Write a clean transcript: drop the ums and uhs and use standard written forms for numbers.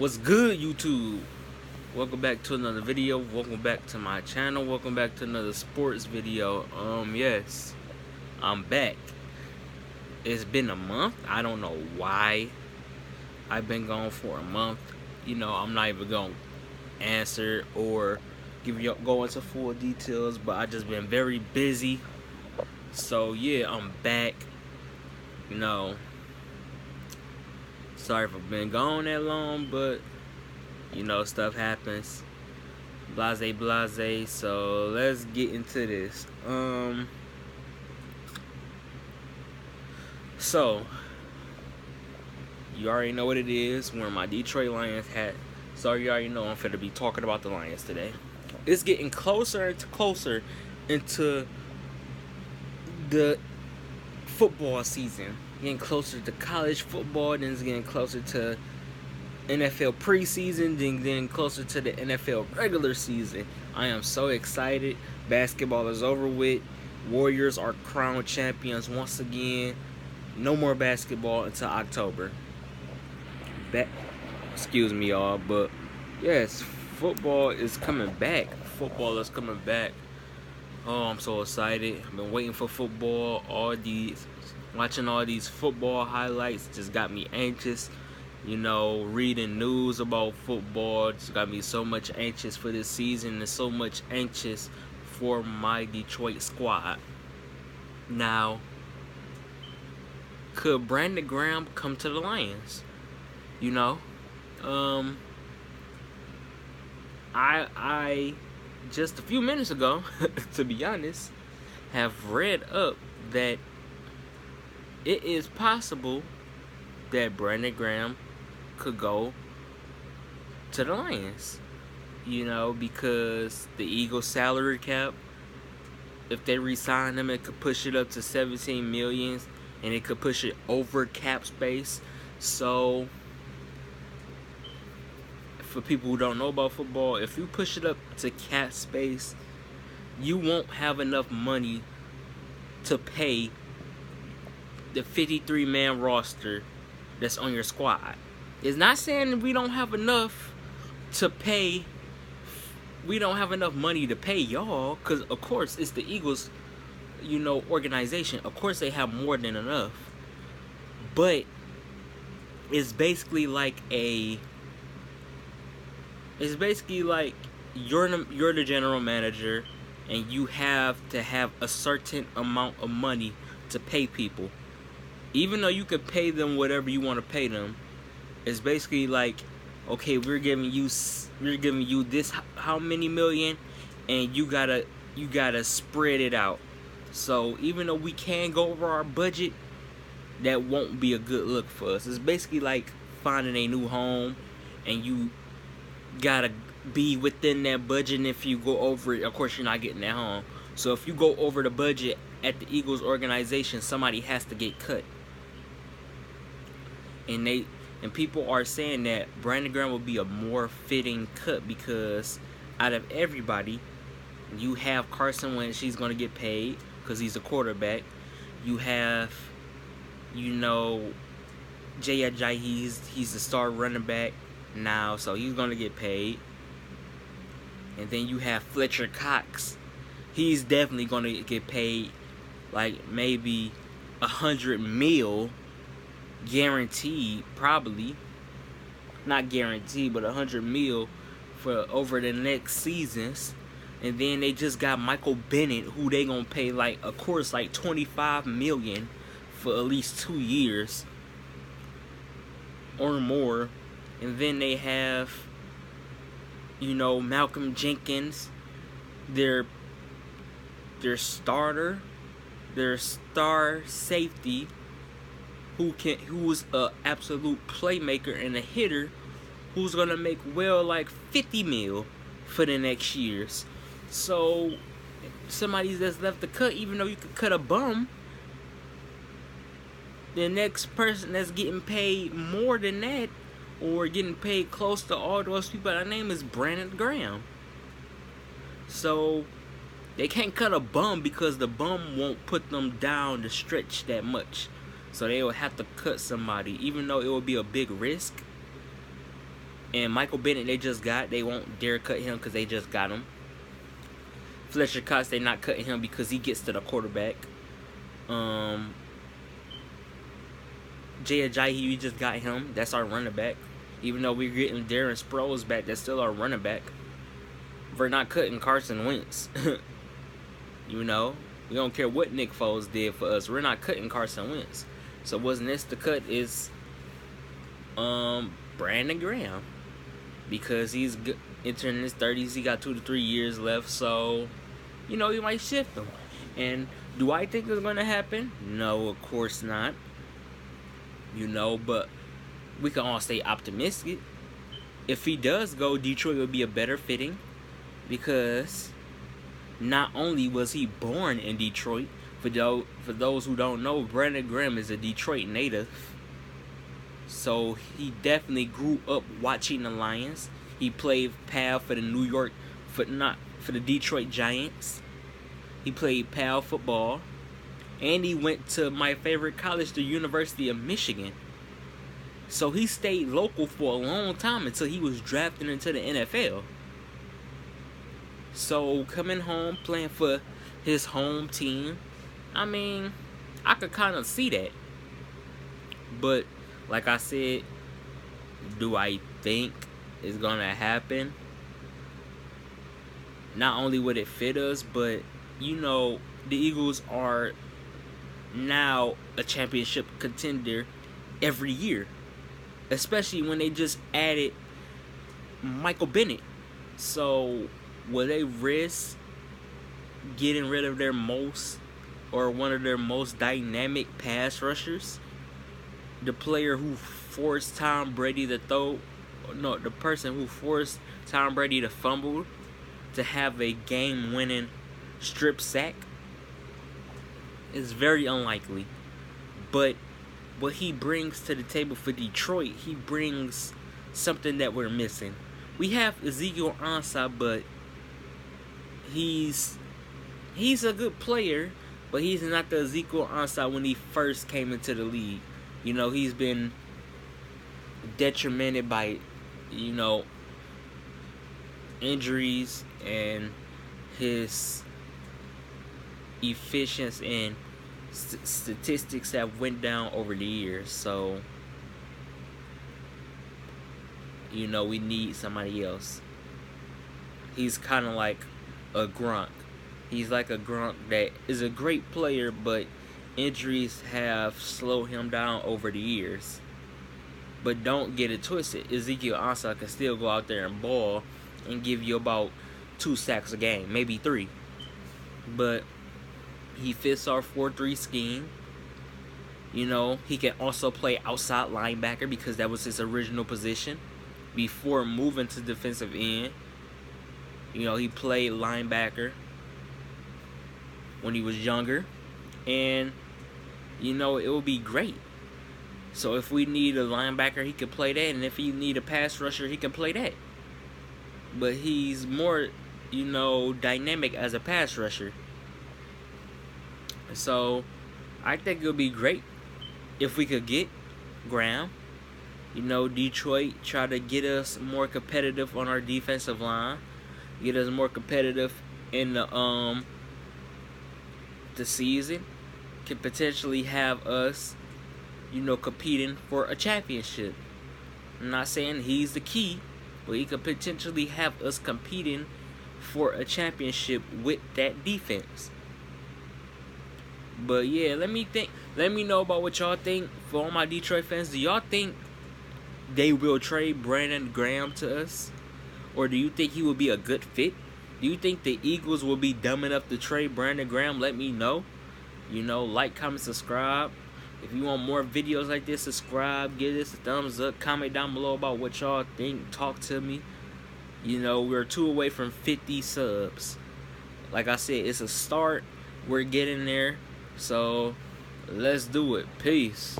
What's good, YouTube? Welcome back to another video. Welcome back to my channel. Welcome back to another sports video. Yes, I'm back. It's been a month. I don't know why I've been gone for a month. I'm not even gonna answer or go into full details, but I just been very busy. So yeah, I'm back. Sorry if I've been gone that long, but stuff happens. Blase blase. So let's get into this. So you already know what it is. Wearing my Detroit Lions hat. So you already know I'm finna be talking about the Lions today. It's getting closer and closer into the football season. Getting closer to college football, then it's getting closer to NFL preseason, then getting closer to the NFL regular season. I am so excited. Basketball is over with. Warriors are crowned champions once again. No more basketball until October. Excuse me, y'all, but yes, football is coming back. Football is coming back. Oh, I'm so excited. I've been waiting for football. Watching all these football highlights just got me anxious. Reading news about football just got me so much anxious for this season and so much anxious for my Detroit squad. Now, could Brandon Graham come to the Lions? I just a few minutes ago, to be honest, have read up that it is possible that Brandon Graham could go to the Lions. Because the Eagles' salary cap, if they re-sign him, it could push it up to $17 million, and it could push it over cap space. So, for people who don't know about football, if you push it up to cap space, you won't have enough money to pay the 53-man roster that's on your squad. It's not saying that we don't have enough money to pay y'all, because of course it's the Eagles, organization. Of course they have more than enough. But it's basically like you're the general manager, and you have to have a certain amount of money to pay people. Even though you could pay them whatever you want to pay them, it's basically like, okay, we're giving you this how many million, and you gotta spread it out. So even though we can go over our budget, that won't be a good look for us. It's basically like finding a new home, and you gotta be within that budget, and if you go over it, of course you're not getting that home. So if you go over the budget at the Eagles organization, somebody has to get cut. And people are saying that Brandon Graham will be a more fitting cut, because out of everybody, you have Carson Wentz, he's going to get paid because he's a quarterback. You have, Jay Ajayi, he's the star running back now, so he's going to get paid. And then you have Fletcher Cox. He's definitely going to get paid, like maybe $100 million. Guaranteed, probably not guaranteed, but $100 million for over the next seasons. And then they just got Michael Bennett, who they gonna pay like $25 million for at least 2 years or more. And then they have Malcolm Jenkins, their starter, their star safety, who's a absolute playmaker and a hitter, who's gonna make like $50 million for the next years. So somebody that's left to cut, even though you could cut a bum, the next person that's getting paid more than that, or getting paid close to all those people, their name is Brandon Graham. So they can't cut a bum, because the bum won't put them down the stretch that much. So they will have to cut somebody, even though it will be a big risk. And Michael Bennett, they won't dare cut him because they just got him. Fletcher Cox, they not cutting him because he gets to the quarterback. Jay Ajayi, we just got him. That's our running back. Even though we're getting Darren Sproles back, that's still our running back. We're not cutting Carson Wentz. You know, we don't care what Nick Foles did for us. We're not cutting Carson Wentz. So what's next to cut is Brandon Graham, because he's entering his 30s. He got 2 to 3 years left, so you know he might shift him. And do I think it's gonna happen? No, of course not. You know, but we can all stay optimistic. If he does go, Detroit will be a better fitting, because not only was he born in Detroit, for those who don't know, Brandon Graham is a Detroit native. So he definitely grew up watching the Lions. He played PAL for the Detroit Giants. He played PAL football. And he went to my favorite college, the University of Michigan. So he stayed local for a long time until he was drafted into the NFL. So coming home, playing for his home team, I mean, I could kind of see that. But like I said, do I think it's gonna happen? Not only would it fit us, but you know, the Eagles are now a championship contender every year, especially when they just added Michael Bennett. So will they risk getting rid of one of their most dynamic pass rushers? The player who forced Tom Brady to the person who forced Tom Brady to fumble to have a game-winning strip sack? Is very unlikely. But what he brings to the table for Detroit, he brings something that we're missing. We have Ezekiel Ansah, but he's a good player, but he's not the Ezekiel Ansah when he first came into the league. You know, he's been detrimented by, you know, injuries, and his efficiency and statistics have went down over the years. So, you know, we need somebody else. He's kind of like a Gronk. He's like a Gronk that is a great player, but injuries have slowed him down over the years. But don't get it twisted. Ezekiel Ansah can still go out there and ball and give you about 2 sacks a game, maybe 3. But he fits our 4-3 scheme. You know, he can also play outside linebacker because that was his original position before moving to defensive end. You know, he played linebacker when he was younger. And, you know, it will be great. So if we need a linebacker, he can play that. And if you need a pass rusher, he can play that. But he's more, you know, dynamic as a pass rusher. So I think it would be great if we could get Graham. You know, Detroit try to get us more competitive on our defensive line, get us more competitive in the season, can potentially have us, you know, competing for a championship. I'm not saying he's the key, but he could potentially have us competing for a championship with that defense. But yeah, let me know about what y'all think. For all my Detroit fans, do y'all think they will trade Brandon Graham to us? Or do you think he will be a good fit? Do you think the Eagles will be dumb enough to trade Brandon Graham? Let me know. You know, like, comment, subscribe. If you want more videos like this, subscribe, give this a thumbs up, comment down below about what y'all think, talk to me. You know, we're 2 away from 50 subs. Like I said, it's a start. We're getting there. So, let's do it. Peace.